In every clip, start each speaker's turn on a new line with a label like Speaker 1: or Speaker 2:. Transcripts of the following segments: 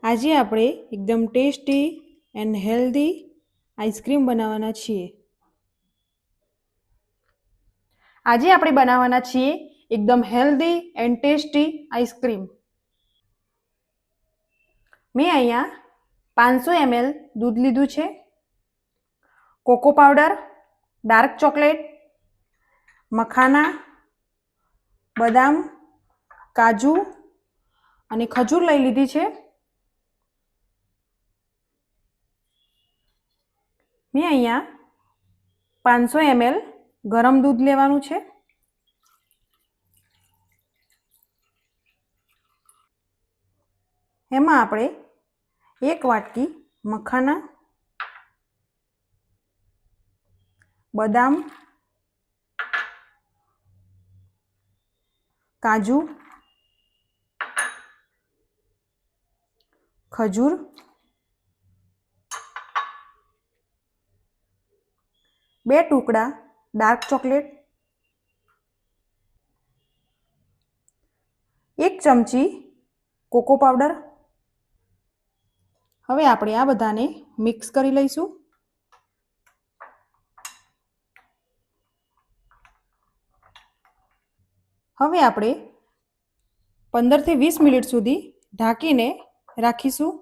Speaker 1: આજે આપણે એકદમ ટેસ્ટી એન્ડ હેલ્ધી આઈસ્ક્રીમ બનાવવાના છીએ. આજે આપણે બનાવવાના છીએ એકદમ હેલ્ધી એન્ડ ટેસ્ટી આઈસ્ક્રીમ. મેં અહીંયા 500 ml દૂધ લીધું છે, cocoa powder, dark chocolate, makhana, બદામ, કાજુ અને ખજૂર લઈ લીધી છે. મેં અહીંયા 500 ml ગરમ દૂધ લેવાનું છે. એમાં આપણે 1 વાટકી મખાના, બદામ, કાજુ, ખજૂર, 2 ટુકડા ડાર્ક ચોકલેટ, 1 ચમચી કોકો પાવડર. હવે આપણે આ બધાને મિક્સ કરી લઈશું. હવે આપણે 15 થી 20 મિનિટ સુધી ઢાંકીને રાખીશું.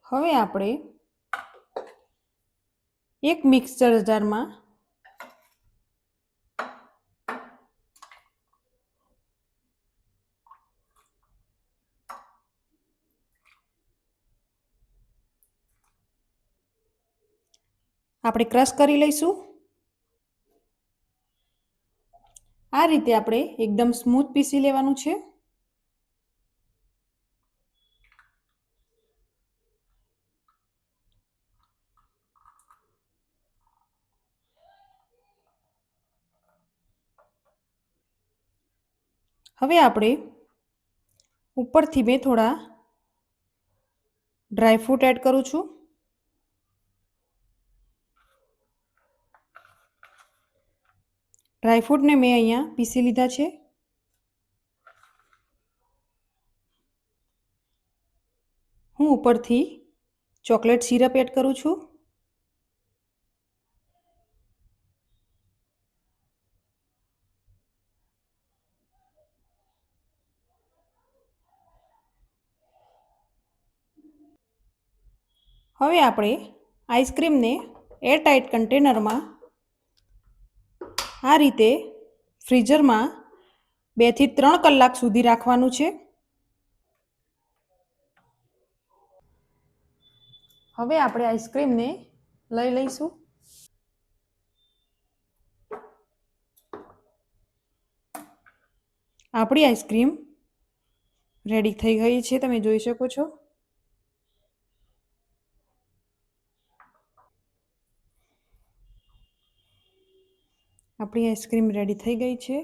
Speaker 1: હવે આપણે એક મિક્સર જારમાં આપણે ક્રશ કરી લઈશું. આ રીતે આપણે એકદમ સ્મૂથ પીસી લેવાનું છે. હવે આપણે ઉપરથી મેં થોડા ડ્રાયફ્રૂટ એડ કરું છું. ડ્રાયફ્રૂટને મેં અહીંયા પીસી લીધા છે. હું ઉપરથી ચોકલેટ સિરપ એડ કરું છું. હવે આપણે આઈસ્ક્રીમને એરટાઇટ કન્ટેનરમાં આ રીતે ફ્રીઝરમાં 2 થી 3 કલાક સુધી રાખવાનું છે. હવે આપણે આઈસ્ક્રીમને લઈ લઈશું. આપણી આઈસ્ક્રીમ રેડી થઈ ગઈ છે, તમે જોઈ શકો છો. આપણી આઈસ્ક્રીમ રેડી થઈ ગઈ છે.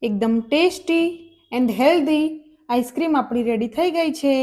Speaker 1: એકદમ ટેસ્ટી એન્ડ હેલ્ધી આઈસ્ક્રીમ આપણી રેડી થઈ ગઈ છે.